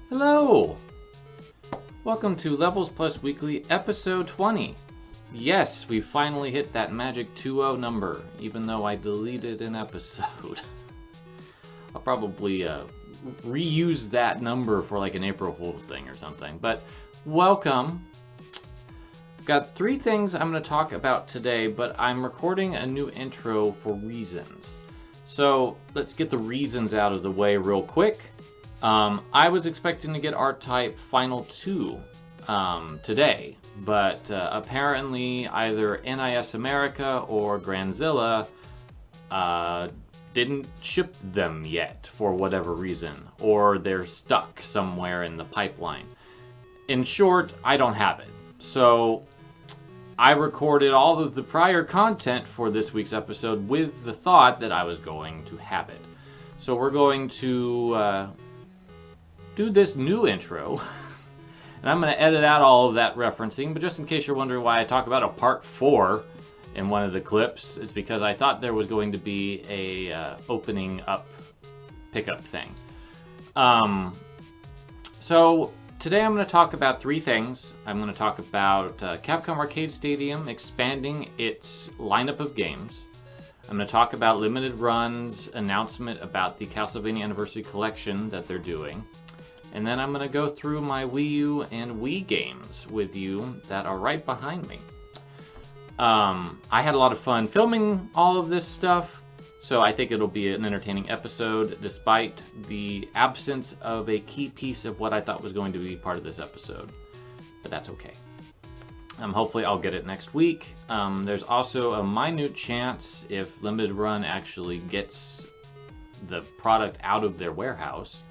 Hello! Welcome to Levels Plus Weekly, episode 20. Yes, we finally hit that magic 2-0 number, even though I deleted an episode. I'll probably reuse that number for like an April Fool's thing or something. But welcome. Got 3 things I'm going to talk about today, but I'm recording a new intro for reasons. So let's get the reasons out of the way real quick. I was expecting to get Art Type Final 2 today, but apparently either NIS America or Granzilla didn't ship them yet for whatever reason, or they're stuck somewhere in the pipeline. In short, I don't have it. So I recorded all of the prior content for this week's episode with the thought that I was going to have it. So we're going to do this new intro, and I'm going to edit out all of that referencing, but just in case you're wondering why I talk about a part 4 in one of the clips, it's because I thought there was going to be a opening up pickup thing. So today I'm going to talk about 3 things. I'm going to talk about Capcom Arcade Stadium expanding its lineup of games. I'm going to talk about Limited Run's announcement about the Castlevania Anniversary Collection that they're doing. And then I'm going to go through my Wii U and Wii games with you that are right behind me. I had a lot of fun filming all of this stuff, so I think it'll be an entertaining episode despite the absence of a key piece of what I thought was going to be part of this episode. But that's okay. Hopefully I'll get it next week. There's also a minute chance, if Limited Run actually gets the product out of their warehouse,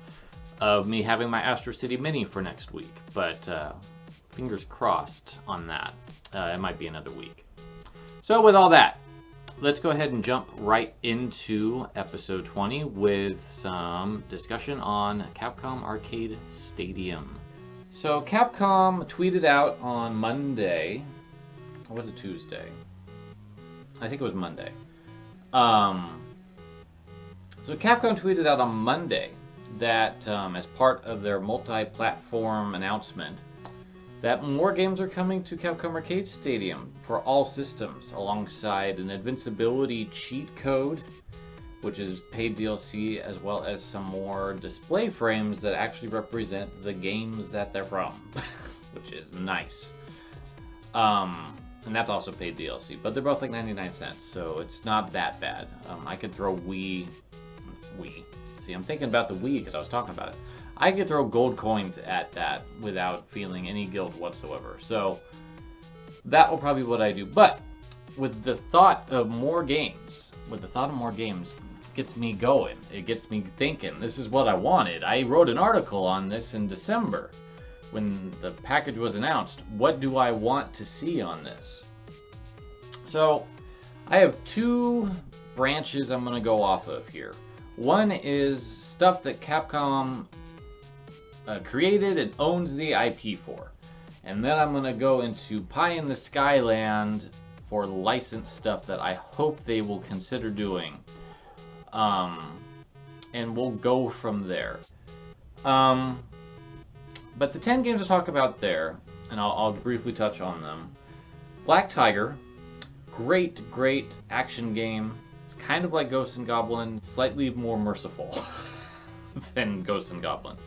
of me having my Astro City Mini for next week. But fingers crossed on that. It might be another week. So with all that, let's go ahead and jump right into episode 20 with some discussion on Capcom Arcade Stadium. So Capcom tweeted out on Monday, or was it Tuesday? I think it was Monday. So Capcom tweeted out on Monday that as part of their multi-platform announcement, that more games are coming to Capcom Arcade Stadium for all systems, alongside an invincibility cheat code, which is paid DLC, as well as some more display frames that actually represent the games that they're from, which is nice. And that's also paid DLC, but they're both like 99 cents, so it's not that bad. I could throw Wii. See, I'm thinking about the Wii because I was talking about it. I could throw gold coins at that without feeling any guilt whatsoever. So that will probably be what I do. But with the thought of more games, gets me going. It gets me thinking, this is what I wanted. I wrote an article on this in December when the package was announced. What do I want to see on this? So I have 2 branches I'm going to go off of here. One is stuff that Capcom created and owns the IP for. And then I'm going to go into pie in the sky land for licensed stuff that I hope they will consider doing. And we'll go from there. But the 10 games to talk about there, and I'll briefly touch on them. Black Tiger, great action game. It's kind of like Ghosts and Goblins, slightly more merciful than Ghosts and Goblins.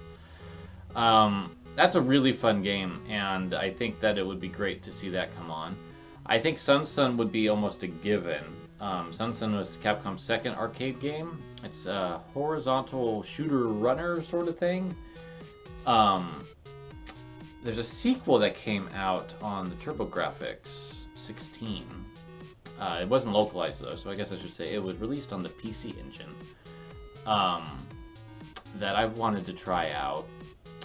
That's a really fun game, and I think that it would be great to see that come on. I think Sun would be almost a given. Sun was Capcom's second arcade game. It's a horizontal shooter runner sort of thing. There's a sequel that came out on the TurboGrafx 16. It wasn't localized though, so I guess I should say it was released on the PC Engine. That I wanted to try out.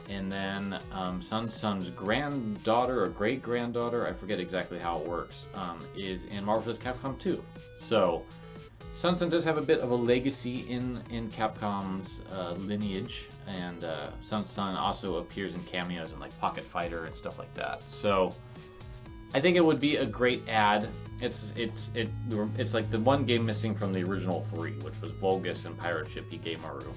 And then Sun's granddaughter or great-granddaughter, I forget exactly how it works, is in Marvel vs. Capcom 2. So Sun does have a bit of a legacy in Capcom's lineage, and Sun also appears in cameos in like Pocket Fighter and stuff like that. So I think it would be a great add. It's like the one game missing from the original 3, which was Vulgus and Pirate Ship Higemaru.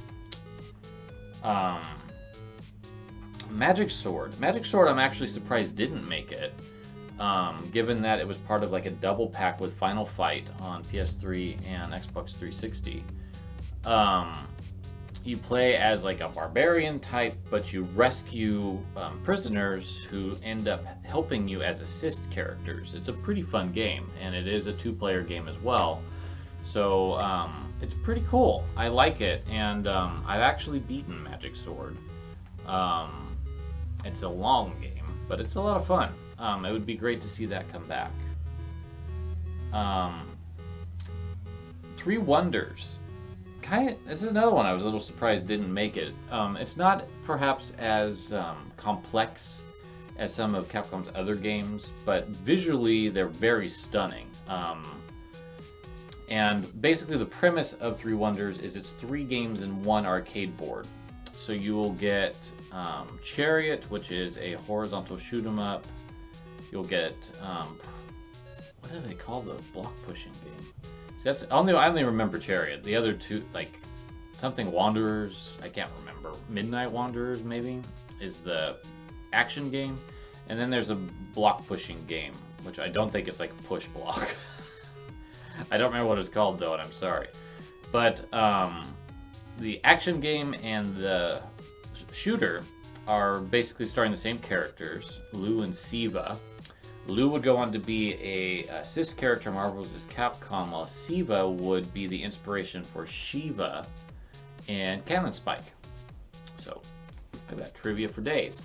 Magic Sword. Magic Sword, I'm actually surprised didn't make it, given that it was part of like a double pack with Final Fight on PS3 and Xbox 360. You play as like a barbarian type, but you rescue prisoners who end up helping you as assist characters. It's a pretty fun game, and it is a 2-player game as well. So it's pretty cool. I like it, and I've actually beaten Magic Sword. It's a long game, but it's a lot of fun. It would be great to see that come back. Three Wonders. This is another one I was a little surprised didn't make it. It's not perhaps as complex as some of Capcom's other games, but visually they're very stunning. And basically the premise of Three Wonders is it's 3 games in one arcade board. So you will get Chariot, which is a horizontal shoot 'em up. You'll get what do they call the block pushing game? I only remember Chariot. The other 2, like something Wanderers, I can't remember. Midnight Wanderers maybe is the action game, and then there's a block pushing game, which I don't think it's like push block. I don't remember what it's called though, and I'm sorry. But the action game and the shooter are basically starring the same characters, Lou and Siva. Lou would go on to be a assist character in Marvel vs. Capcom, while Siva would be the inspiration for Shiva and Cannon Spike. So, I've got trivia for days.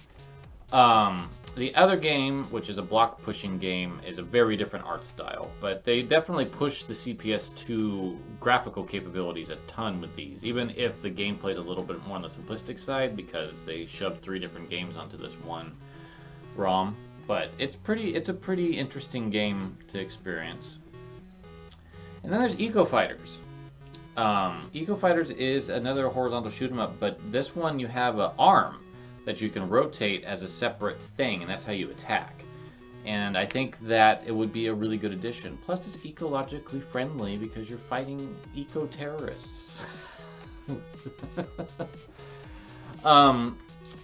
The other game, which is a block pushing game, is a very different art style, but they definitely push the CPS2 graphical capabilities a ton with these, even if the gameplay is a little bit more on the simplistic side because they shoved 3 different games onto this one ROM. But it's a pretty interesting game to experience. And then there's Eco Fighters. Eco Fighters is another horizontal shoot 'em up, but this one you have an arm that you can rotate as a separate thing, and that's how you attack. And I think that it would be a really good addition. Plus, it's ecologically friendly because you're fighting eco-terrorists.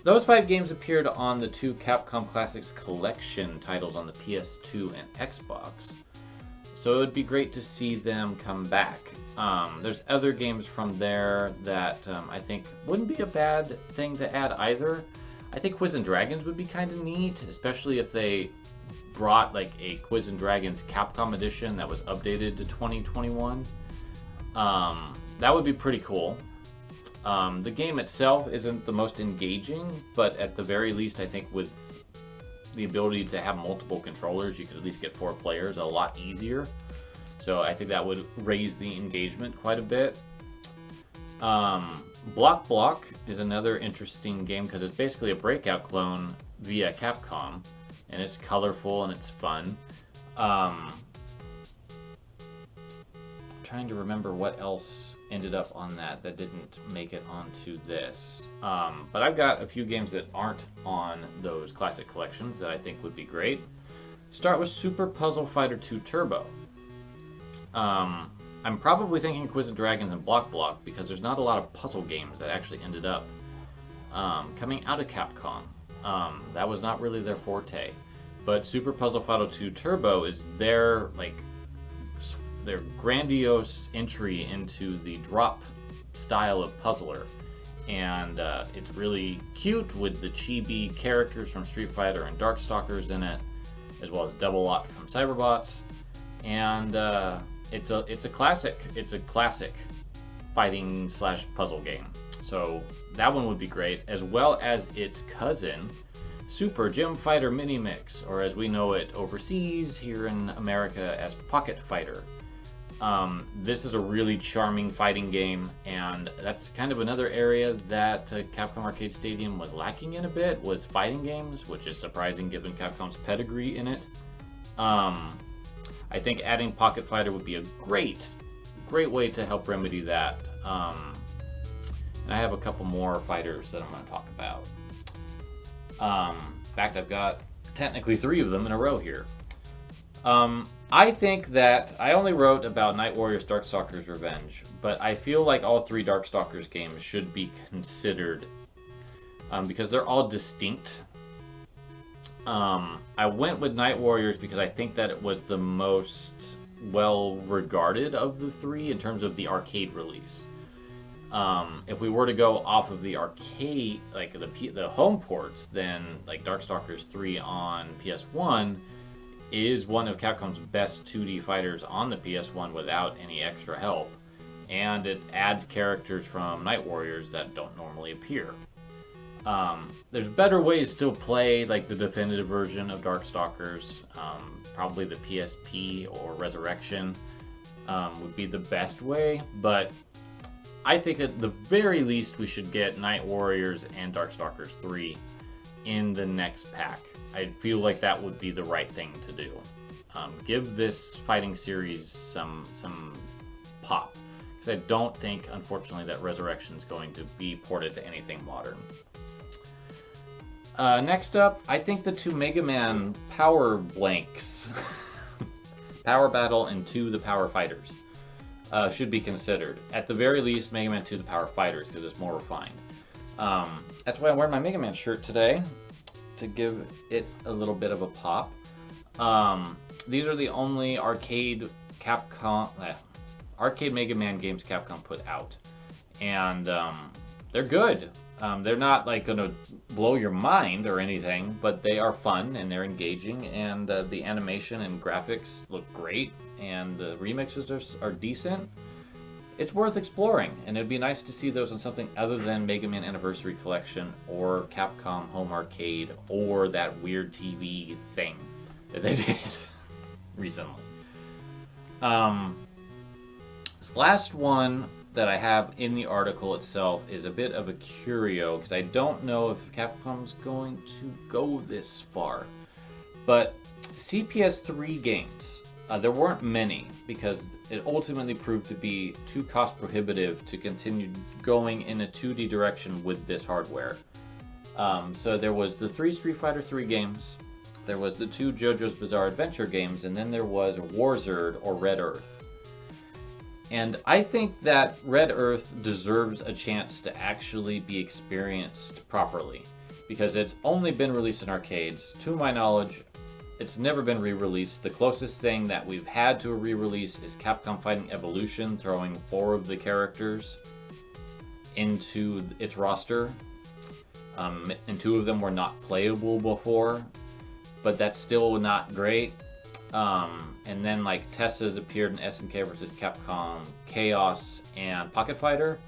Those 5 games appeared on the 2 Capcom Classics Collection titles on the PS2 and Xbox. So it would be great to see them come back. There's other games from there that I think wouldn't be a bad thing to add either. I think Quiz and Dragons would be kind of neat, especially if they brought like a Quiz and Dragons Capcom edition that was updated to 2021. That would be pretty cool. The game itself isn't the most engaging, but at the very least, I think with the ability to have multiple controllers, you could at least get 4 players a lot easier. So I think that would raise the engagement quite a bit. Block Block is another interesting game because it's basically a Breakout clone via Capcom, and it's colorful and it's fun. Trying to remember what else ended up on that didn't make it onto this. But I've got a few games that aren't on those classic collections that I think would be great. Start with Super Puzzle Fighter 2 Turbo. I'm probably thinking Quiz and Dragons and Block Block because there's not a lot of puzzle games that actually ended up coming out of Capcom. That was not really their forte. But Super Puzzle Fighter 2 Turbo is their grandiose entry into the drop style of puzzler, and it's really cute with the chibi characters from Street Fighter and Darkstalkers in it, as well as Double Lock from Cyberbots, and it's a classic. It's a classic fighting / puzzle game. So that one would be great, as well as its cousin, Super Gem Fighter Mini Mix, or as we know it overseas here in America as Pocket Fighter. This is a really charming fighting game, and that's kind of another area that Capcom Arcade Stadium was lacking in a bit, was fighting games, which is surprising given Capcom's pedigree in it. I think adding Pocket Fighter would be a great way to help remedy that. And I have a couple more fighters that I'm going to talk about. In fact, I've got technically 3 of them in a row here. I think that I only wrote about Night Warriors Darkstalkers Revenge, but I feel like all 3 Darkstalkers games should be considered because they're all distinct. I went with Night Warriors because I think that it was the most well regarded of the three in terms of the arcade release. If we were to go off of the arcade, like the home ports, then like Darkstalkers 3 on PS1 is one of Capcom's best 2D fighters on the PS1 without any extra help, and it adds characters from Night Warriors that don't normally appear. There's better ways to play like the definitive version of Darkstalkers. Probably the PSP or Resurrection would be the best way, but I think at the very least we should get Night Warriors and Darkstalkers 3 in the next pack. I feel like that would be the right thing to do. Give this fighting series some pop, because I don't think, unfortunately, that Resurrection is going to be ported to anything modern. Next up, I think the two Mega Man Power Blanks, Power Battle and 2 The Power Fighters, should be considered. At the very least, Mega Man 2 The Power Fighters, because it's more refined. That's why I'm wearing my Mega Man shirt today, to give it a little bit of a pop. These are the only arcade Mega Man games Capcom put out, and they're good. They're not like gonna blow your mind or anything, but they are fun and they're engaging, and the animation and graphics look great, and the remixes are decent. It's worth exploring, and it'd be nice to see those on something other than Mega Man Anniversary Collection or Capcom Home Arcade or that weird TV thing that they did recently. This last one that I have in the article itself is a bit of a curio, because I don't know if Capcom's going to go this far. But CPS3 games, there weren't many, because it ultimately proved to be too cost prohibitive to continue going in a 2D direction with this hardware. So there was the 3 Street Fighter 3 games, there was the 2 JoJo's Bizarre Adventure games, and then there was Warzerd or Red Earth. And I think that Red Earth deserves a chance to actually be experienced properly, because it's only been released in arcades. To my knowledge, it's never been re-released. The closest thing that we've had to a re-release is Capcom Fighting Evolution, throwing 4 of the characters into its roster. And 2 of them were not playable before, but that's still not great. And then like Tessa's appeared in SNK vs. Capcom, Chaos, and Pocket Fighter.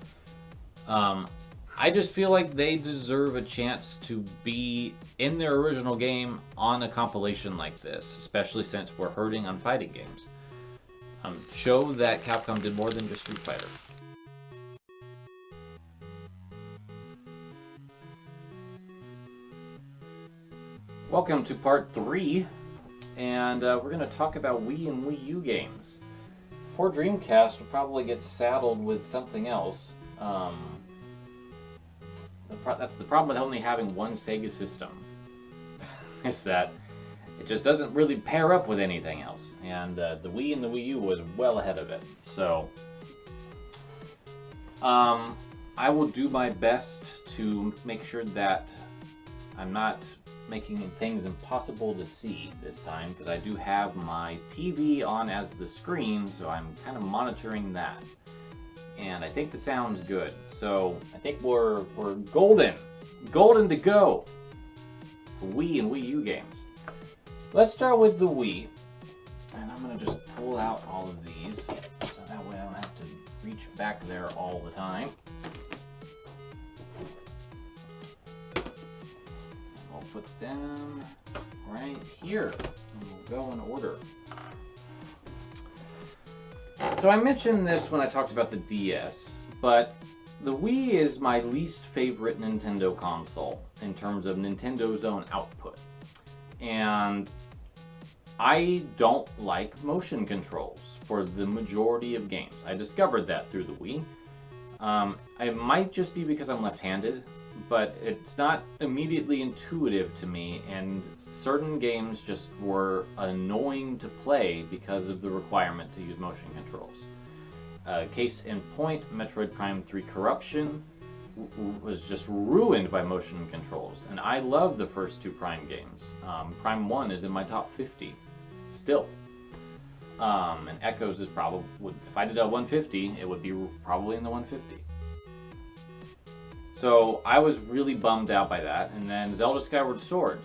I just feel like they deserve a chance to be in their original game on a compilation like this, especially since we're hurting on fighting games. Show that Capcom did more than just Street Fighter. Welcome to part 3. And we're going to talk about Wii and Wii U games. Poor Dreamcast will probably get saddled with something else. That's the problem with only having one Sega system. Is that it just doesn't really pair up with anything else. And the Wii and the Wii U was well ahead of it. So I will do my best to make sure that I'm not making things impossible to see this time, because I do have my TV on as the screen, so I'm kind of monitoring that. And I think the sound's good. So I think we're golden to go for Wii and Wii U games. Let's start with the Wii. And I'm gonna just pull out all of these, so that way I don't have to reach back there all the time. Put them right here, and we'll go in order. So I mentioned this when I talked about the DS, but the Wii is my least favorite Nintendo console in terms of Nintendo's own output. And I don't like motion controls for the majority of games. I discovered that through the Wii. It might just be because I'm left-handed, but it's not immediately intuitive to me, and certain games just were annoying to play because of the requirement to use motion controls. Case in point, Metroid Prime 3 Corruption was just ruined by motion controls. And I love the first two Prime games. Prime 1 is in my top 50 still. And Echoes is probably, if I did a 150, it would be probably in the 150. So I was really bummed out by that. And then Zelda Skyward Sword,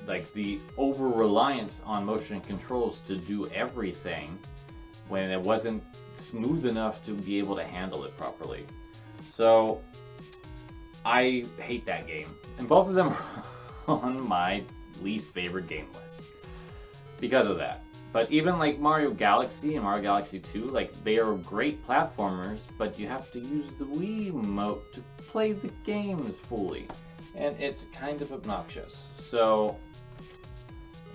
like the over-reliance on motion controls to do everything when it wasn't smooth enough to be able to handle it properly. So I hate that game. And both of them are on my least favorite game list because of that. But even like Mario Galaxy and Mario Galaxy 2, like they are great platformers, but you have to use the Wii Remote to play the games fully. And it's kind of obnoxious. So,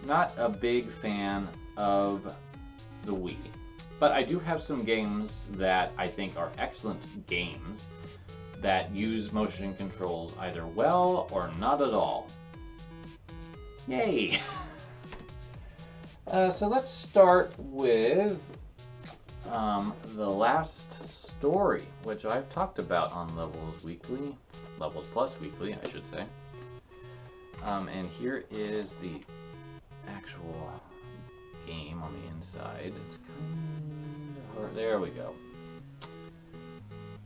not a big fan of the Wii. But I do have some games that I think are excellent games that use motion controls either well or not at all. Yay! So let's start with the last story, which I've talked about on Levels Weekly, Levels Plus Weekly, I should say. And here is the actual game on the inside. It's kind of hard. There we go.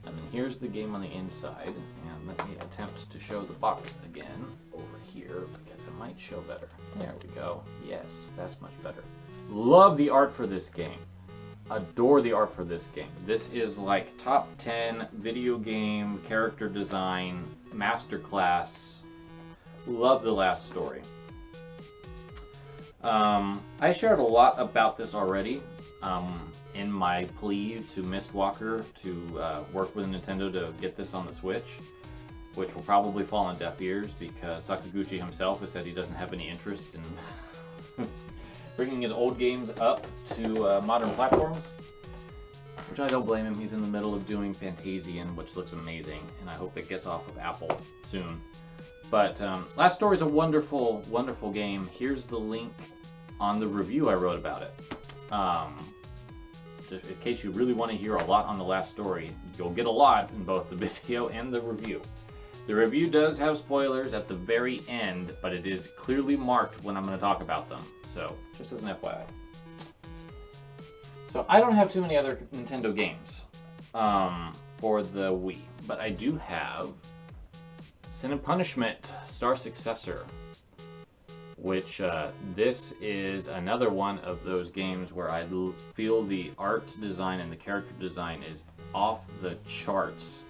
And then here's the game on the inside. And let me attempt to show the box again over here because it might show better. There we go. Yes, that's much better. Love the art for this game. Adore the art for this game. This is like top 10 video game character design masterclass. Love the last story. I shared a lot about this already in my plea to Mistwalker to work with Nintendo to get this on the Switch, which will probably fall on deaf ears because Sakaguchi himself has said he doesn't have any interest in bringing his old games up to modern platforms, which I don't blame him. He's in the middle of doing Fantasian, which looks amazing, and I hope it gets off of Apple soon. But Last Story is a wonderful, wonderful game. Here's the link on the review I wrote about it. Just in case you really want to hear a lot on the Last Story, you'll get a lot in both the video and the review. The review does have spoilers at the very end, but it is clearly marked when I'm going to talk about them. So, just as an FYI. So, I don't have too many other Nintendo games for the Wii, but I do have Sin and Punishment Star Successor, which this is another one of those games where I feel the art design and the character design is off the charts.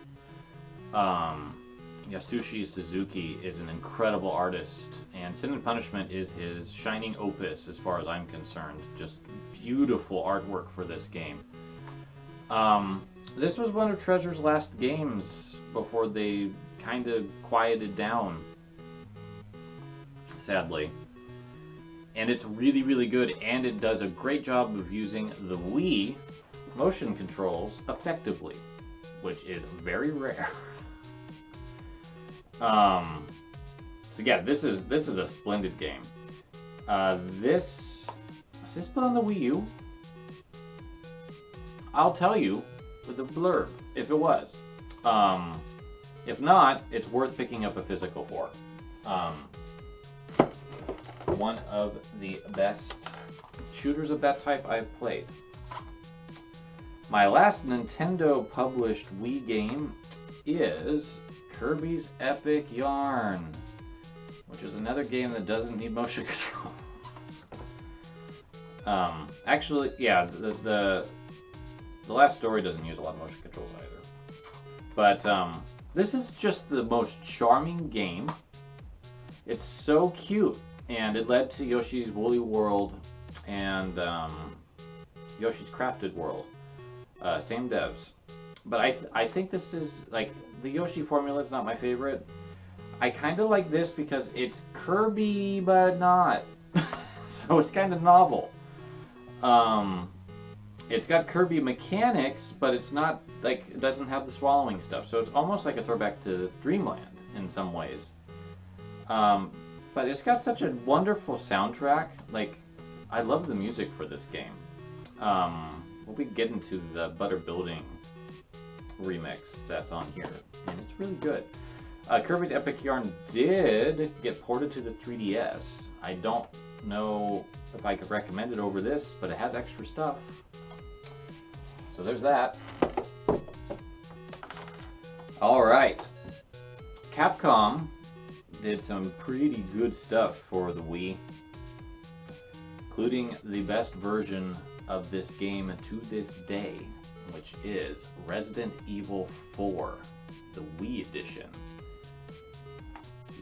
Yasushi Suzuki is an incredible artist, and Sin and Punishment is his shining opus as far as I'm concerned. Just beautiful artwork for this game. This was one of Treasure's last games before they kind of quieted down, sadly. And it's really, really good, and it does a great job of using the Wii motion controls effectively, which is very rare. So yeah, this is a splendid game. Was this put on the Wii U? I'll tell you with a blurb if it was. If not, it's worth picking up a physical for. One of the best shooters of that type I've played. My last Nintendo published Wii game is Kirby's Epic Yarn, which is another game that doesn't need motion controls. Actually, yeah, the Last Story doesn't use a lot of motion controls either. But this is just the most charming game. It's so cute, and it led to Yoshi's Woolly World and Yoshi's Crafted World. Same devs. But I think this is, like, the Yoshi formula is not my favorite. I kind of like this because it's Kirby, but not. So it's kind of novel. It's got Kirby mechanics, but it's not, like, it doesn't have the swallowing stuff. So it's almost like a throwback to Dreamland in some ways. But it's got such a wonderful soundtrack. Like, I love the music for this game. We'll be getting to the butter building remix that's on here, and it's really good. Kirby's Epic Yarn did get ported to the 3DS. I don't know if I could recommend it over this, but it has extra stuff. So there's that. Alright. Capcom did some pretty good stuff for the Wii, including the best version of this game to this day, which is Resident Evil 4, the Wii edition.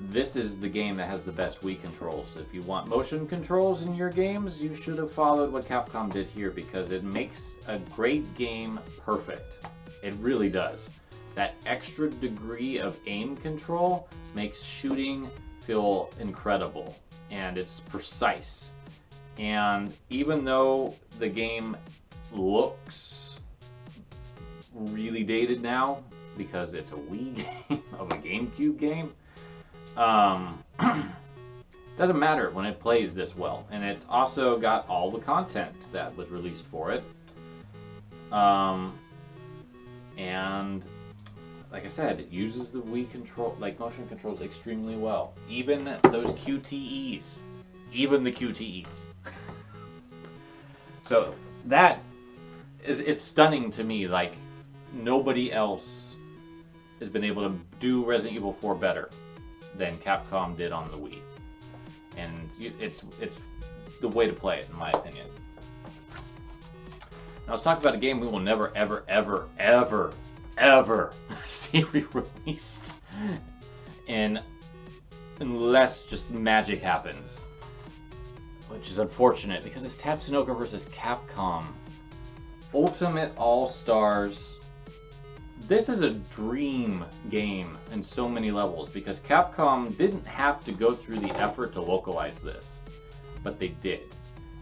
This is the game that has the best Wii controls. If you want motion controls in your games, you should have followed what Capcom did here, because it makes a great game perfect. It really does. That extra degree of aim control makes shooting feel incredible, and it's precise. And even though the game looks really dated now, because it's a Wii game of a GameCube game, doesn't matter when it plays this well. And it's also got all the content that was released for it. And like I said, it uses the Wii control, like motion controls, extremely well. Even those QTEs. Even the QTEs. So that is, it's stunning to me. Like, nobody else has been able to do Resident Evil 4 better than Capcom did on the Wii. And it's the way to play it, in my opinion. Now let's talk about a game we will never, ever, ever, ever, ever see re-released, unless just magic happens, which is unfortunate because it's Tatsunoko vs. Capcom Ultimate All-Stars. This is a dream game in so many levels, because Capcom didn't have to go through the effort to localize this, but they did.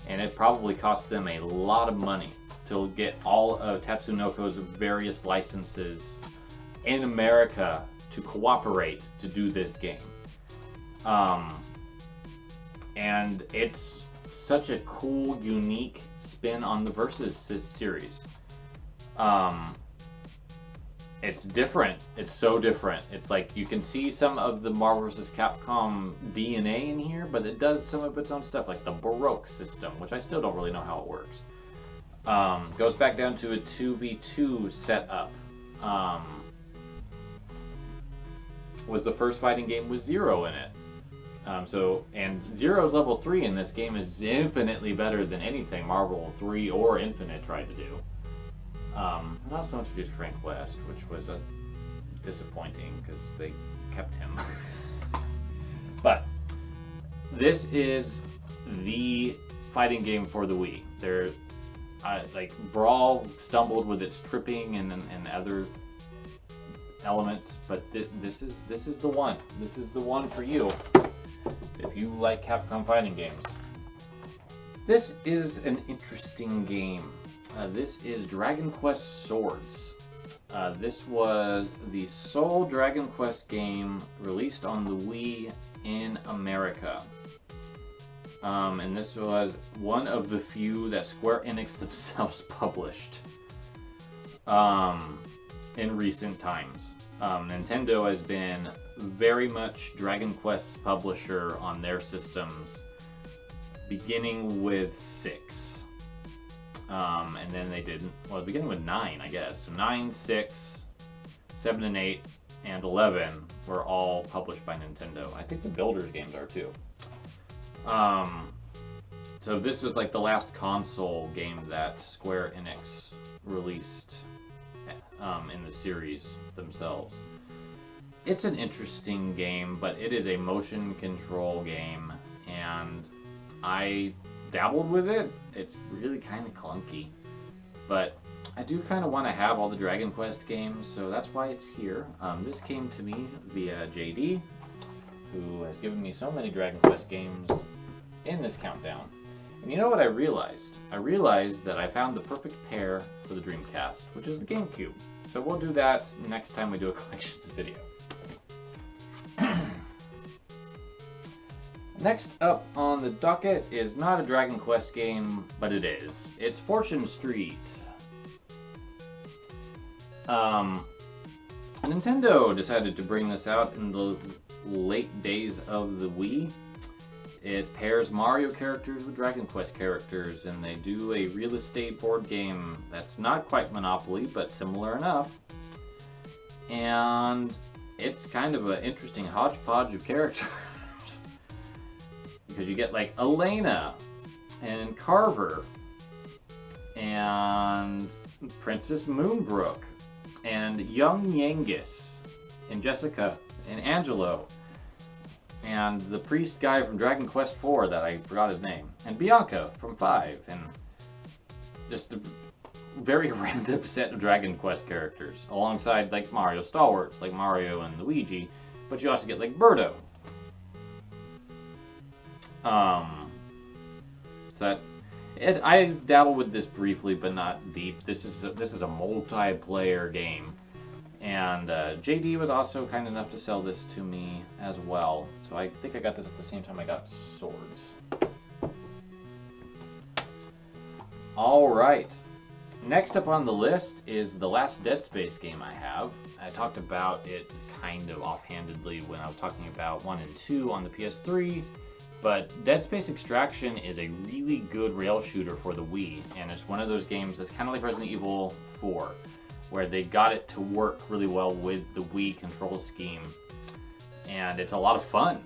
And it probably cost them a lot of money to get all of Tatsunoko's various licenses in America to cooperate to do this game. And it's such a cool, unique spin on the Versus series. It's different. It's so different. It's like you can see some of the Marvel vs. Capcom DNA in here, but it does some of its own stuff, like the Baroque system, which I still don't really know how it works. Goes back down to a 2v2 setup. Was the first fighting game with Zero in it. And Zero's level 3 in this game is infinitely better than anything Marvel 3 or Infinite tried to do. And also introduced Frank West, which was disappointing because they kept him. But this is the fighting game for the Wii. Like Brawl stumbled with its tripping and other elements, but this is the one. This is the one for you if you like Capcom fighting games. This is an interesting game. This is Dragon Quest Swords. This was the sole Dragon Quest game released on the Wii in America. And this was one of the few that Square Enix themselves published in recent times. Nintendo has been very much Dragon Quest's publisher on their systems, beginning with 6. And then they did, well, beginning with 9, I guess. So 9, 6, 7 and 8, and 11 were all published by Nintendo. I think the Builders games are too. So this was like the last console game that Square Enix released in the series themselves. It's an interesting game, but it is a motion control game, and I dabbled with it. It's really kind of clunky, but I do kind of want to have all the Dragon Quest games, so that's why it's here. This came to me via JD, who has given me so many Dragon Quest games in this countdown. And you know what I realized? I realized that I found the perfect pair for the Dreamcast, which is the GameCube. So we'll do that next time we do a collections video. Next up on the docket is not a Dragon Quest game, but it is. It's Fortune Street. Nintendo decided to bring this out in the late days of the Wii. It pairs Mario characters with Dragon Quest characters, and they do a real estate board game that's not quite Monopoly, but similar enough. And it's kind of an interesting hodgepodge of characters. Because you get like Elena, and Carver, and Princess Moonbrook, and young Yangus, and Jessica, and Angelo, and the priest guy from Dragon Quest IV that I forgot his name, and Bianca from 5, and just a very random set of Dragon Quest characters, alongside like Mario stalwarts, like Mario and Luigi, but you also get like Birdo. I dabble with this briefly, but not deep. This is a multiplayer game, and JD was also kind enough to sell this to me as well. So I think I got this at the same time I got Swords. All right. Next up on the list is the last Dead Space game I have. I talked about it kind of offhandedly when I was talking about 1 and 2 on the PS3. But Dead Space Extraction is a really good rail shooter for the Wii, and it's one of those games that's kind of like Resident Evil 4, where they got it to work really well with the Wii control scheme, and it's a lot of fun.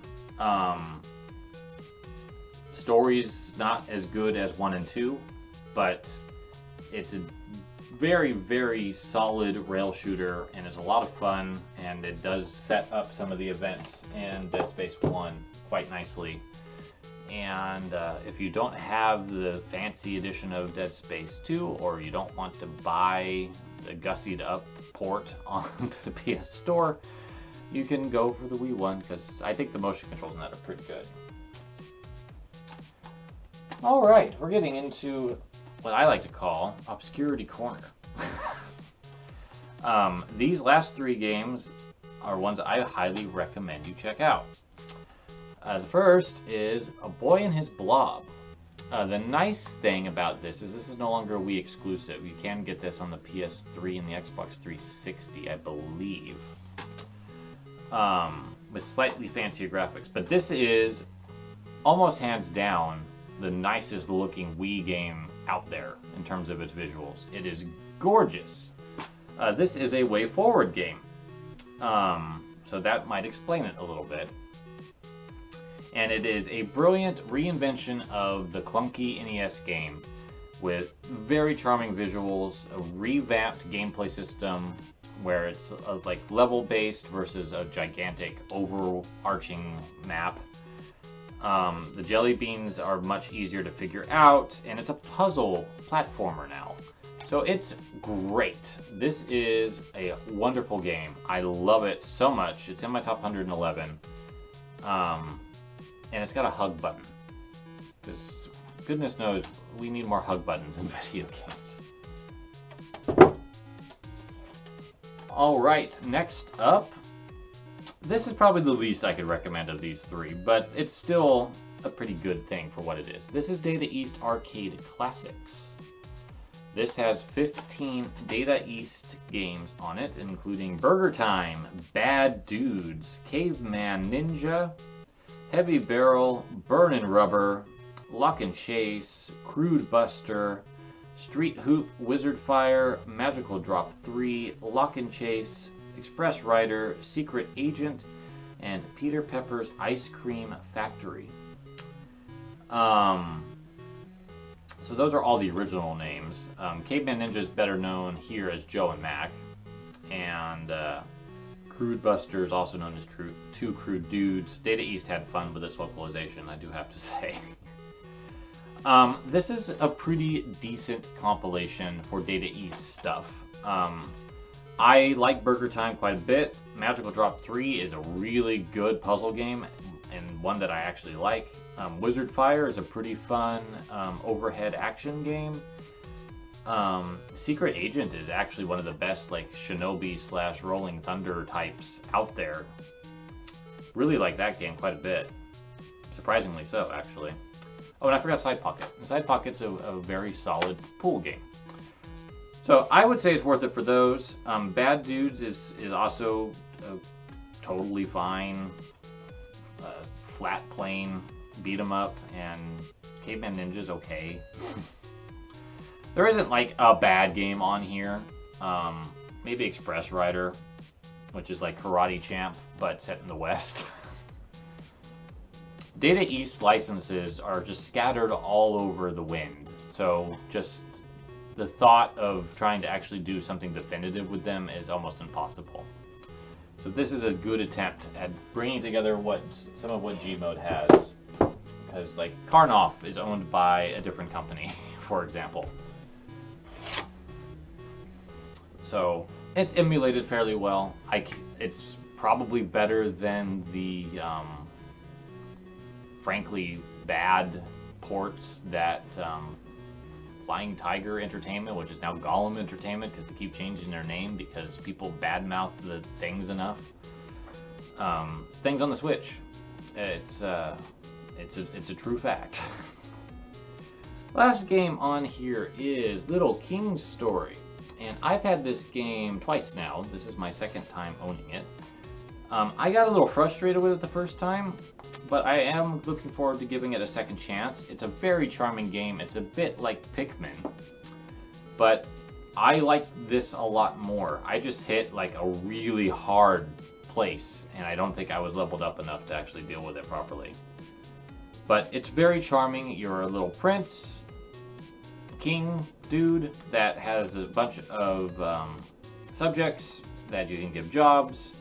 Story's not as good as 1 and 2, but it's a very, very solid rail shooter, and it's a lot of fun, and it does set up some of the events in Dead Space 1 quite nicely. And if you don't have the fancy edition of Dead Space 2, or you don't want to buy the gussied up port on the PS Store, you can go for the Wii one, because I think the motion controls in that are pretty good. Alright, we're getting into what I like to call Obscurity Corner. These last 3 games are ones I highly recommend you check out. The first is A Boy and His Blob. The nice thing about this is no longer a Wii exclusive. You can get this on the PS3 and the Xbox 360, I believe, with slightly fancier graphics. But this is almost hands down the nicest looking Wii game out there in terms of its visuals. It is gorgeous. This is a way forward game, so that might explain it a little bit. And it is a brilliant reinvention of the clunky NES game with very charming visuals, a revamped gameplay system where it's like level-based versus a gigantic overarching map. The jelly beans are much easier to figure out, and it's a puzzle platformer now. So it's great. This is a wonderful game. I love it so much. It's in my top 111. And it's got a hug button. Because goodness knows, we need more hug buttons in video games. Alright, next up. This is probably the least I could recommend of these 3, but it's still a pretty good thing for what it is. This is Data East Arcade Classics. This has 15 Data East games on it, including Burger Time, Bad Dudes, Caveman Ninja, Heavy Barrel, Burnin' Rubber, Lock and Chase, Crude Buster, Street Hoop, Wizard Fire, Magical Drop 3, Lock and Chase, Express Rider, Secret Agent, and Peter Pepper's Ice Cream Factory. So those are all the original names. Caveman Ninja is better known here as Joe and Mac, and Crude Buster is also known as Two Crude Dudes. Data East had fun with its localization, I do have to say. This is a pretty decent compilation for Data East stuff. I like Burger Time quite a bit. Magical Drop 3 is a really good puzzle game, and one that I actually like. Wizard Fire is a pretty fun overhead action game. Secret Agent is actually one of the best like Shinobi / Rolling Thunder types out there. Really like that game quite a bit. Surprisingly so, actually. Oh, and I forgot Side Pocket. Side Pocket's a very solid pool game. So I would say it's worth it for those. Bad Dudes is also totally fine. Flat plane beat 'em up, and Caveman Ninja's okay. There isn't like a bad game on here. Maybe Express Rider, which is like Karate Champ, but set in the West. Data East licenses are just scattered all over the wind. So just the thought of trying to actually do something definitive with them is almost impossible. So this is a good attempt at bringing together some of what Gmode has. Because like Karnoff is owned by a different company, for example. So it's emulated fairly well. It's probably better than the frankly bad ports that Flying Tiger Entertainment, which is now Gollum Entertainment because they keep changing their name because people badmouth the things enough. Things on the Switch. It's a true fact. Last game on here is Little King's Story. And I've had this game twice now. This is my second time owning it. I got a little frustrated with it the first time, but I am looking forward to giving it a second chance. It's a very charming game. It's a bit like Pikmin, but I like this a lot more. I just hit like a really hard place, and I don't think I was leveled up enough to actually deal with it properly. But it's very charming. You're a little prince, king dude that has a bunch of subjects that you can give jobs,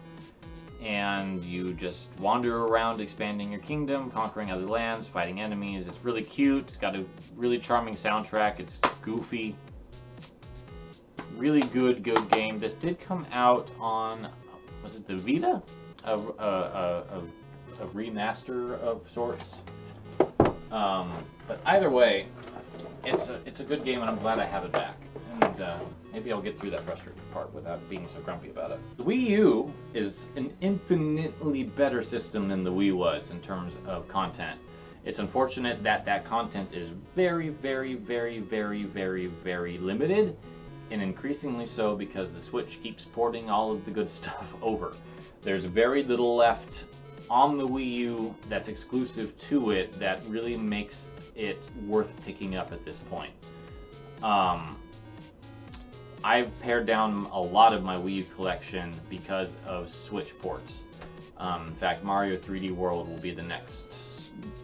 and you just wander around expanding your kingdom, conquering other lands, fighting enemies. It's really cute. It's got a really charming soundtrack. It's goofy. Really good game. This did come out on, was it the Vita? A remaster of sorts. But either way, it's a good game, and I'm glad I have it back. And maybe I'll get through that frustrating part without being so grumpy about it. The Wii U is an infinitely better system than the Wii was in terms of content. It's unfortunate that that content is very, very, very, very, very, very limited, and increasingly so because the Switch keeps porting all of the good stuff over. There's very little left on the Wii U that's exclusive to it that really makes it worth picking up at this point. I've pared down a lot of my Wii U collection because of Switch ports. In fact, Mario 3D World will be the next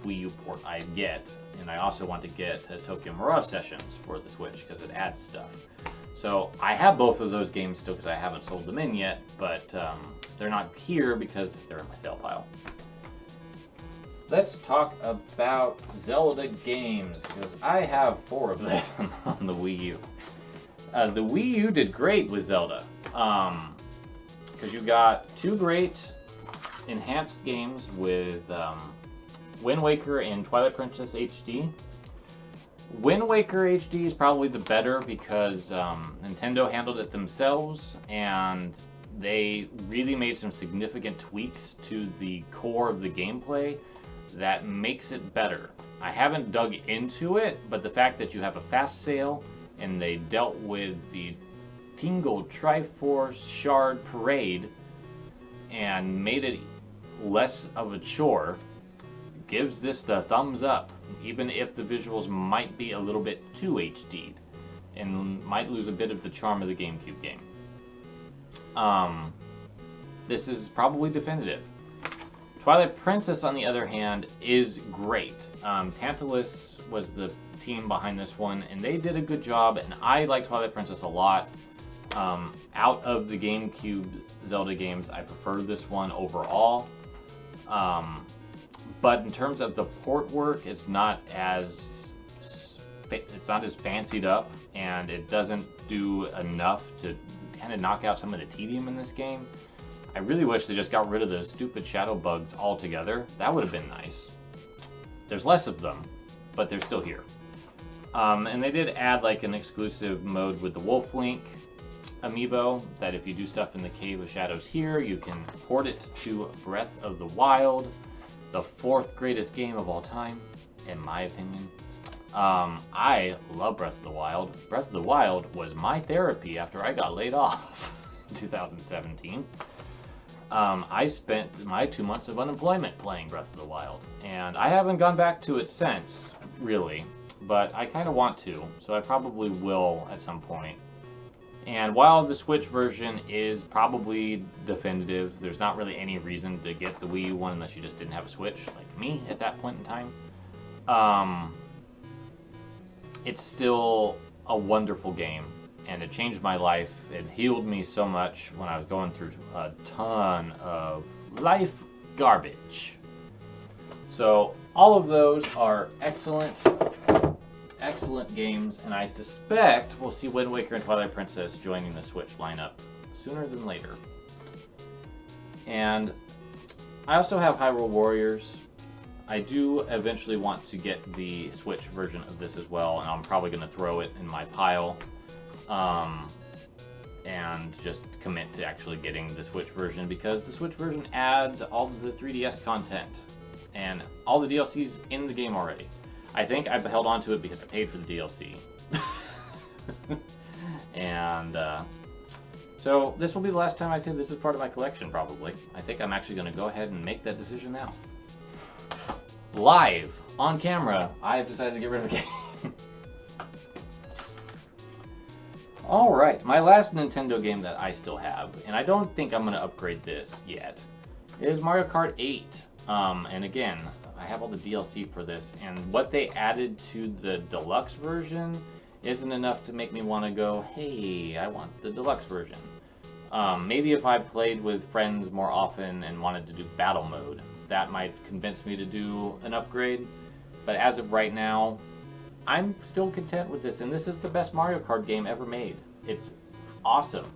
Wii U port I get, and I also want to get Tokyo Mirage Sessions for the Switch because it adds stuff. So I have both of those games still because I haven't sold them in yet, but they're not here because they're in my sale pile. Let's talk about Zelda games, because I have 4 of them on the Wii U. The Wii U did great with Zelda, because you got 2 great enhanced games with Wind Waker and Twilight Princess HD. Wind Waker HD is probably the better because Nintendo handled it themselves, and they really made some significant tweaks to the core of the gameplay that makes it better. I haven't dug into it, but the fact that you have a fast sail and they dealt with the Tingle Triforce Shard Parade and made it less of a chore gives this the thumbs up, even if the visuals might be a little bit too HD'd and might lose a bit of the charm of the GameCube game. This is probably definitive. Twilight Princess, on the other hand, is great. Tantalus was the team behind this one, and they did a good job, and I like Twilight Princess a lot. Out of the GameCube Zelda games, I prefer this one overall. But in terms of the port work, it's not as fancied up, and it doesn't do enough to kind of knock out some of the tedium in this game. I really wish they just got rid of those stupid shadow bugs altogether. That would have been nice. There's less of them, but they're still here. And they did add like an exclusive mode with the Wolf Link amiibo that if you do stuff in the Cave of Shadows here, you can port it to Breath of the Wild, the 4th greatest game of all time, in my opinion. I love Breath of the Wild. Breath of the Wild was my therapy after I got laid off in 2017. I spent my 2 months of unemployment playing Breath of the Wild, and I haven't gone back to it since, really, but I kind of want to, so I probably will at some point. And while the Switch version is probably definitive, there's not really any reason to get the Wii U one unless you just didn't have a Switch, like me at that point in time. It's still a wonderful game, and it changed my life. It healed me so much when I was going through a ton of life garbage. So all of those are excellent games, and I suspect we'll see Wind Waker and Twilight Princess joining the Switch lineup sooner than later. And I also have Hyrule Warriors. I do eventually want to get the Switch version of this as well, and I'm probably going to throw it in my pile and just commit to actually getting the Switch version, because the Switch version adds all of the 3DS content and all the DLCs in the game already. I think I've held on to it because I paid for the DLC. And so this will be the last time I say this is part of my collection, probably. I think I'm actually going to go ahead and make that decision now. Live, on camera, I have decided to get rid of the game. Alright, my last Nintendo game that I still have, and I don't think I'm going to upgrade this yet, is Mario Kart 8. And again, I have all the DLC for this, and what they added to the deluxe version isn't enough to make me want to go, hey, I want the deluxe version. Maybe if I played with friends more often and wanted to do battle mode, that might convince me to do an upgrade. But as of right now, I'm still content with this, and this is the best Mario Kart game ever made. It's awesome.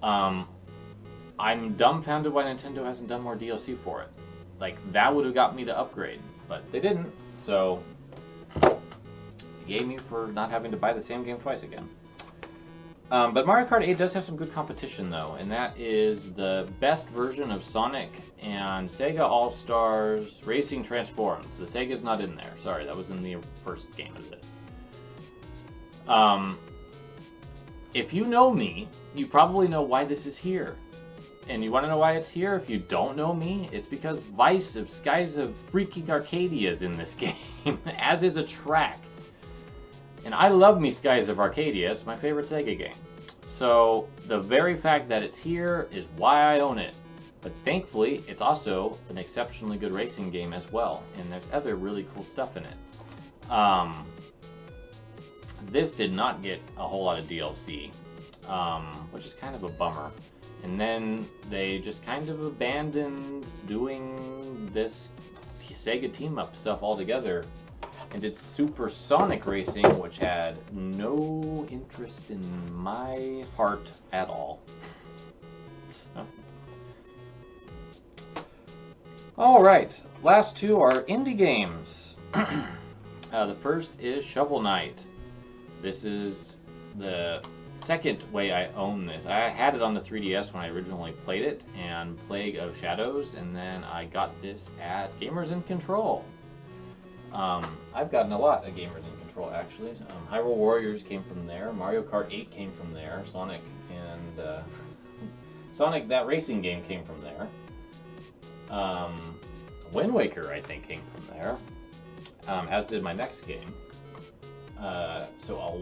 I'm dumbfounded why Nintendo hasn't done more DLC for it. Like, that would have got me to upgrade, but they didn't, so yay me for not having to buy the same game twice again. But Mario Kart 8 does have some good competition, though, and that is the best version of Sonic and Sega All-Stars Racing Transformed. The Sega's not in there. Sorry, that was in the first game of this. If you know me, you probably know why this is here. And you want to know why it's here? If you don't know me, it's because Vice of Skies of Freaking Arcadia is in this game, as is a track. And I love me Skies of Arcadia. It's my favorite Sega game. So the very fact that it's here is why I own it. But thankfully, it's also an exceptionally good racing game as well. And there's other really cool stuff in it. This did not get a whole lot of DLC, which is kind of a bummer. And then they just kind of abandoned doing this Sega team-up stuff altogether and did Super Sonic Racing, which had no interest in my heart at all. So. Alright, last two are indie games. The first is Shovel Knight. This is the second way I own this. I had it on the 3DS when I originally played it, and Plague of Shadows, and then I got this at Gamers in Control. I've gotten a lot of Gamers in Control, actually. Hyrule Warriors came from there, Mario Kart 8 came from there, Sonic, that racing game came from there. Wind Waker, I think, came from there, as did my next game. So a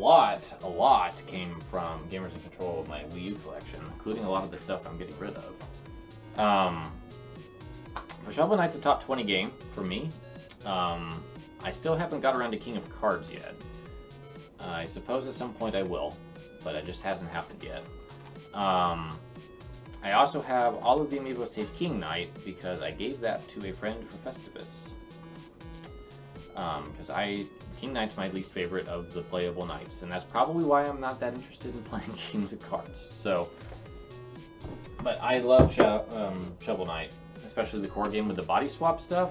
lot came from Gamers in Control of my Wii U collection, including a lot of the stuff I'm getting rid of. For Shovel Knight's a top 20 game for me. I still haven't got around to King of Cards yet. I suppose at some point I will, but it just hasn't happened yet. I also have all of the amiibo save King Knight because I gave that to a friend for Festivus. Because King Knight's my least favorite of the playable knights, and that's probably why I'm not that interested in playing Kings of Cards. So, but I love Shovel Knight, especially the core game with the body swap stuff.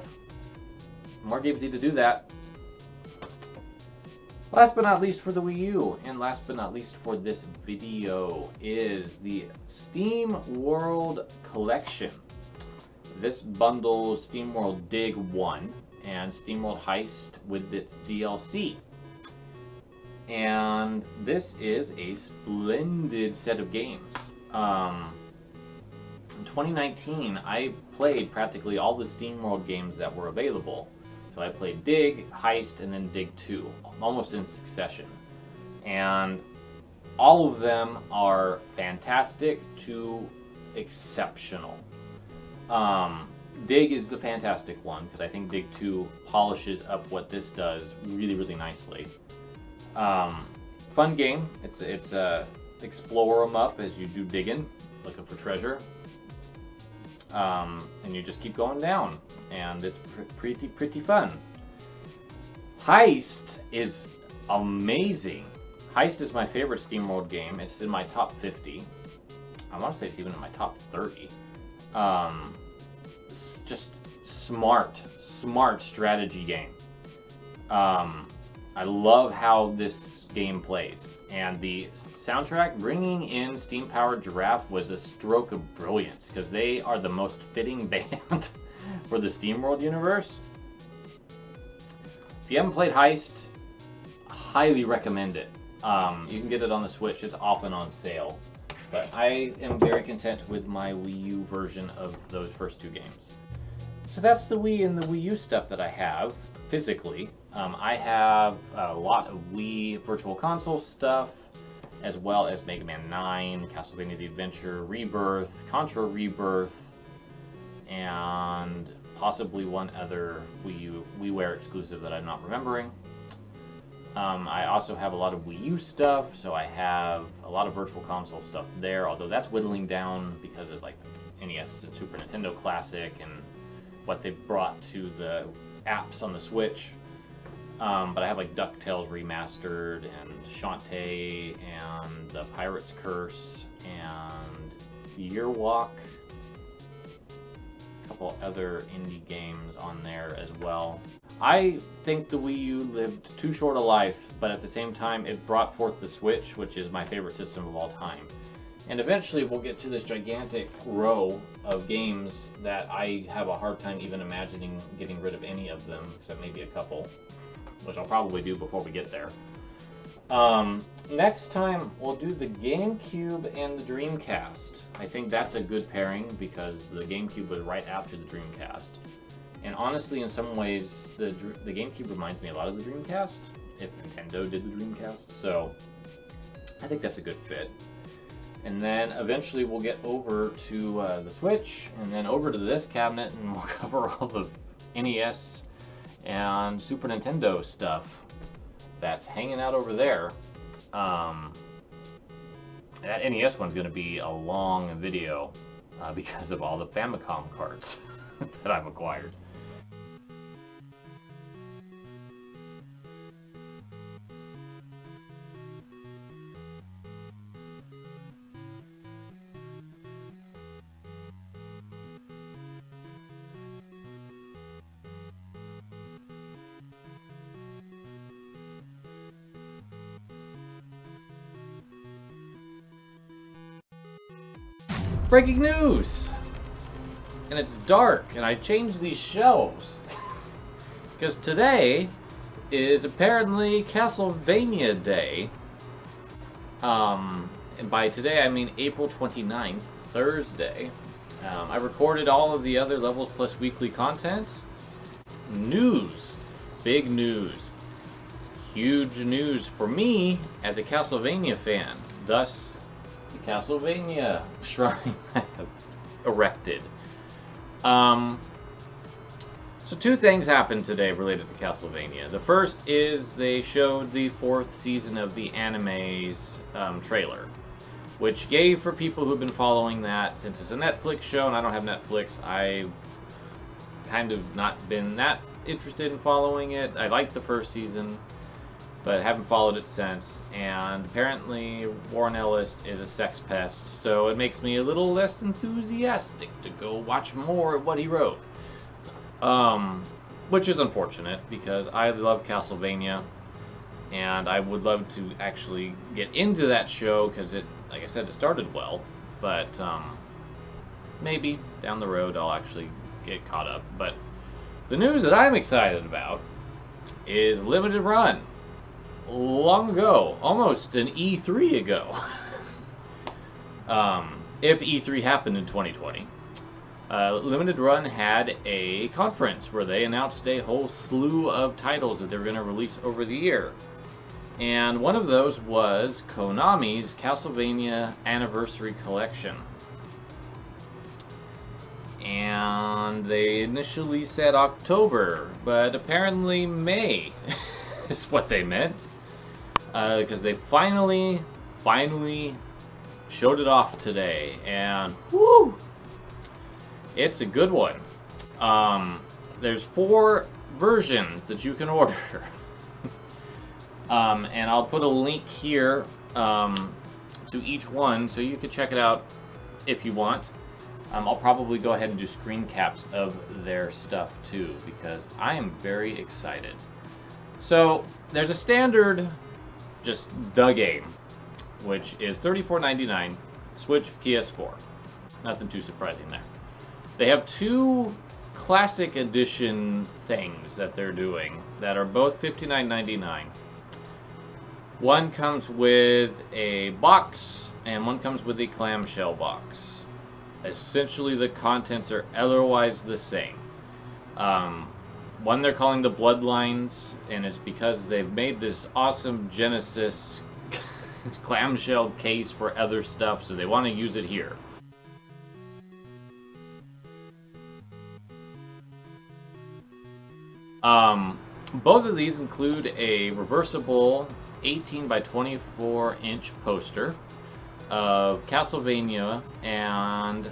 More games need to do that. Last but not least for the Wii U, and last but not least for this video, is the Steam World Collection. This bundles Steam World Dig 1, and SteamWorld Heist with its DLC. And this is a splendid set of games. In 2019, I played practically all the SteamWorld games that were available. So I played Dig, Heist, and then Dig 2, almost in succession. And all of them are fantastic to exceptional. Dig is the fantastic one, because I think Dig 2 polishes up what this does really, really nicely. Fun game. It's explore them up as you do digging, looking for treasure. And you just keep going down, and it's pretty fun. Heist is amazing. Heist is my favorite SteamWorld game. It's in my top 50. I want to say it's even in my top 30. It's just smart strategy game. I love how this game plays, and the soundtrack bringing in Steam Powered Giraffe was a stroke of brilliance, because they are the most fitting band for the SteamWorld universe. If you haven't played Heist, highly recommend it. You can get it on the Switch. It's often on sale, but I am very content with my Wii U version of those first two games. So that's the Wii and the Wii U stuff that I have physically. I have a lot of Wii Virtual Console stuff, as well as Mega Man 9, Castlevania The Adventure, Rebirth, Contra Rebirth, and possibly one other WiiWare exclusive that I'm not remembering. I also have a lot of Wii U stuff, so I have a lot of Virtual Console stuff there, although that's whittling down because of like NES and Super Nintendo Classic and what they brought to the apps on the Switch. But I have like DuckTales Remastered and Shantae and The Pirate's Curse and Yearwalk. A couple other indie games on there as well. I think the Wii U lived too short a life, but at the same time it brought forth the Switch, which is my favorite system of all time. And eventually we'll get to this gigantic row of games that I have a hard time even imagining getting rid of any of them, except maybe a couple, which I'll probably do before we get there. Next time we'll do the GameCube and the Dreamcast. I think that's a good pairing because the GameCube was right after the Dreamcast. And honestly, in some ways, the GameCube reminds me a lot of the Dreamcast, if Nintendo did the Dreamcast. So I think that's a good fit. And then eventually we'll get over to the Switch, and then over to this cabinet, and we'll cover all the NES and Super Nintendo stuff that's hanging out over there. That NES one's going to be a long video because of all the Famicom cards that I've acquired. Breaking news! And it's dark, and I changed these shelves. Because today is apparently Castlevania Day. And by today I mean April 29th, Thursday. I recorded all of the other Levels Plus Weekly content. News. Big news. Huge news for me as a Castlevania fan. Thus, the Castlevania shrine I have erected. So two things happened today related to Castlevania. The first is they showed the 4th season of the anime's trailer, which gave, for people who've been following that, since it's a Netflix show and I don't have Netflix, I've kind of not been that interested in following it. I liked the first season, but haven't followed it since. And apparently Warren Ellis is a sex pest, so it makes me a little less enthusiastic to go watch more of what he wrote. Which is unfortunate, because I love Castlevania, and I would love to actually get into that show, because it, like I said, it started well, but maybe down the road I'll actually get caught up. But The news that I'm excited about is limited run. Long ago, almost an E3 ago. If E3 happened in 2020. Limited Run had a conference where they announced a whole slew of titles that they were going to release over the year. And one of those was Konami's Castlevania Anniversary Collection. And they initially said October, but apparently May is what they meant. Because they finally showed it off today. And whoo! It's a good one. There's 4 versions that you can order. And I'll put a link here to each one so you can check it out if you want. I'll probably go ahead and do screen caps of their stuff too, because I am very excited. So there's a standard, just the game, which is $34.99, Switch, PS4. Nothing too surprising there. They have 2 classic edition things that they're doing that are both $59.99. One comes with a box, and one comes with a clamshell box. Essentially, the contents are otherwise the same. One they're calling the Bloodlines, and it's because they've made this awesome Genesis clamshell case for other stuff, so they want to use it here. Both of these include a reversible 18 by 24 inch poster of Castlevania and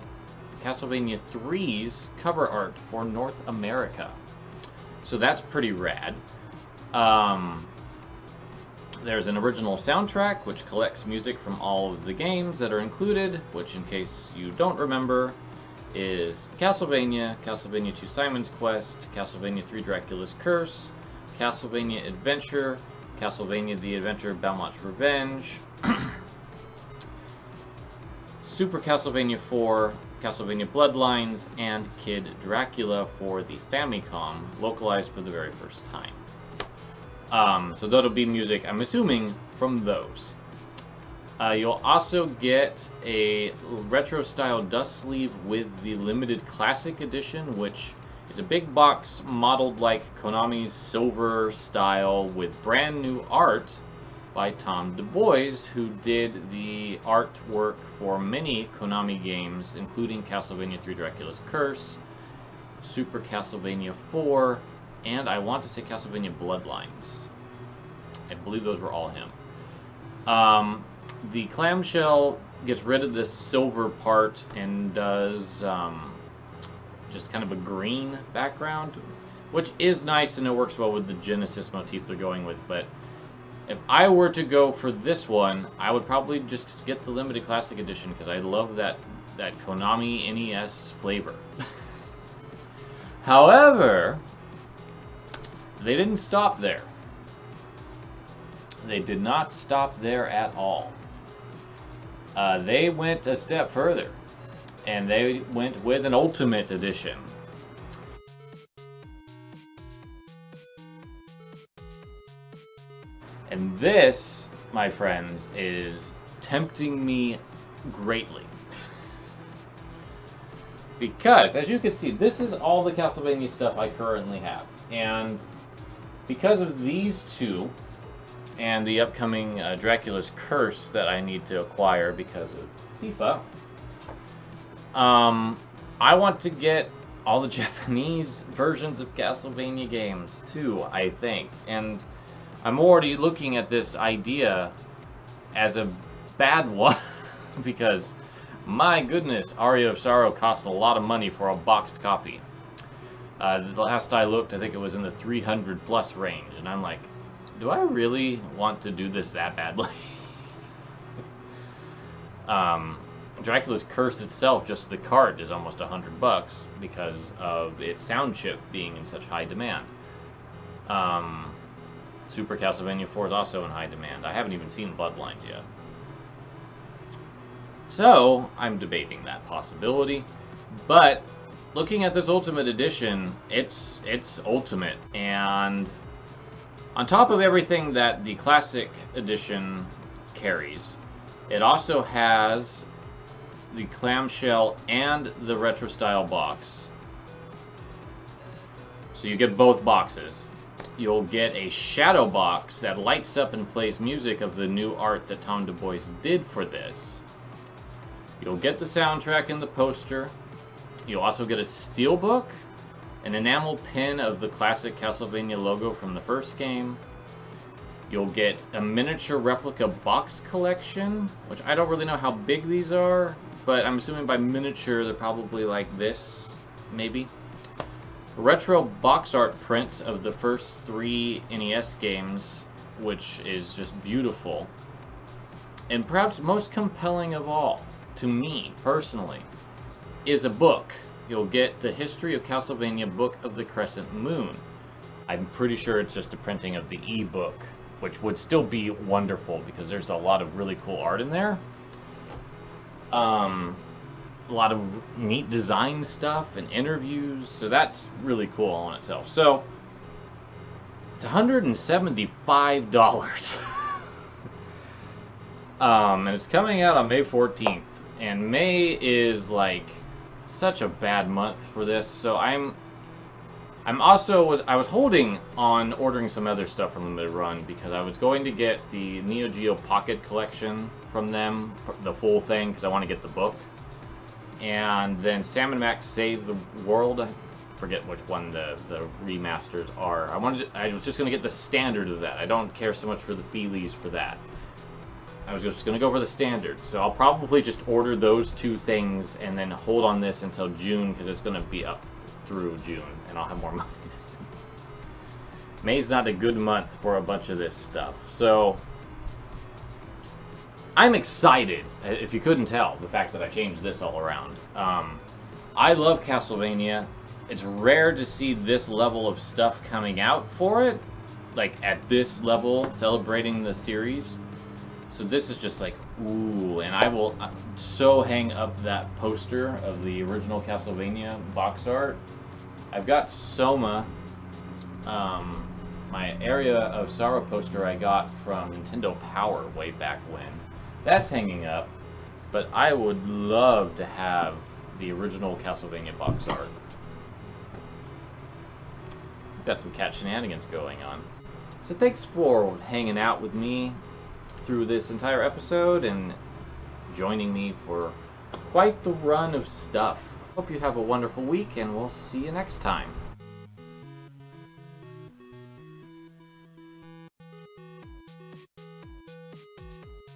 Castlevania 3's cover art for North America. So that's pretty rad. There's an original soundtrack which collects music from all of the games that are included, which, in case you don't remember, is Castlevania, Castlevania 2 Simon's Quest, Castlevania 3 Dracula's Curse, Castlevania Adventure, Castlevania The Adventure of Belmont's Revenge, Super Castlevania 4, Castlevania Bloodlines, and Kid Dracula for the Famicom, localized for the very first time. So that'll be music, I'm assuming, from those. You'll also get a retro-style dust sleeve with the limited classic edition, which is a big box modeled like Konami's silver style with brand new art by Tom Du Bois, who did the artwork for many Konami games, including Castlevania 3 Dracula's Curse, Super Castlevania 4, and I want to say Castlevania Bloodlines. I believe those were all him. The clamshell gets rid of this silver part and does just kind of a green background, which is nice and it works well with the Genesis motif they're going with. But if I were to go for this one, I would probably just get the limited classic edition because I love that Konami NES flavor. However, they didn't stop there. They did not stop there at all. They went a step further, and they went with an Ultimate Edition. And this, my friends, is tempting me greatly. Because, as you can see, this is all the Castlevania stuff I currently have. And because of these two, and the upcoming Dracula's Curse that I need to acquire because of SIFA, I want to get all the Japanese versions of Castlevania games too, I think. And I'm already looking at this idea as a bad one because, my goodness, Aria of Sorrow costs a lot of money for a boxed copy. The last I looked, I think it was in the 300 plus range, and I'm like, do I really want to do this that badly? Dracula's Curse itself, just the cart, is almost $100 because of its sound chip being in such high demand. Super Castlevania 4 is also in high demand. I haven't even seen Bloodlines yet. So, I'm debating that possibility. But looking at this Ultimate Edition, it's ultimate, and on top of everything that the Classic Edition carries, it also has the clamshell and the retro style box. So you get both boxes. You'll get a shadow box that lights up and plays music of the new art that Tom Du Bois did for this. You'll get the soundtrack in the poster. You'll also get a steelbook, an enamel pin of the classic Castlevania logo from the first game. You'll get a miniature replica box collection, which I don't really know how big these are, but I'm assuming by miniature they're probably like this, maybe. Retro box art prints of the first 3 NES games, which is just beautiful. And perhaps most compelling of all, to me, personally, is a book. You'll get the History of Castlevania Book of the Crescent Moon. I'm pretty sure it's just a printing of the e-book, which would still be wonderful because there's a lot of really cool art in there. A lot of neat design stuff and interviews, so that's really cool on itself. So it's $175. And it's coming out on May 14th, and May is like such a bad month for this. So I was holding on ordering some other stuff from Limited Run because I was going to get the Neo Geo Pocket Collection from them, the full thing, because I want to get the book. And then Sam & Max Save the World, I forget which one the remasters are. I was just going to get the standard of that. I don't care so much for the feelies for that. I was just going to go for the standard. So I'll probably just order those 2 things and then hold on this until June because it's going to be up through June and I'll have more money. May's not a good month for a bunch of this stuff. So I'm excited, if you couldn't tell, the fact that I changed this all around. I love Castlevania. It's rare to see this level of stuff coming out for it, like at this level, celebrating the series. So this is just like, ooh, and I will so hang up that poster of the original Castlevania box art. I've got Soma, my Aria of Sorrow poster I got from Nintendo Power way back when. That's hanging up, but I would love to have the original Castlevania box art. We've got some cat shenanigans going on. So thanks for hanging out with me through this entire episode and joining me for quite the run of stuff. Hope you have a wonderful week, and we'll see you next time.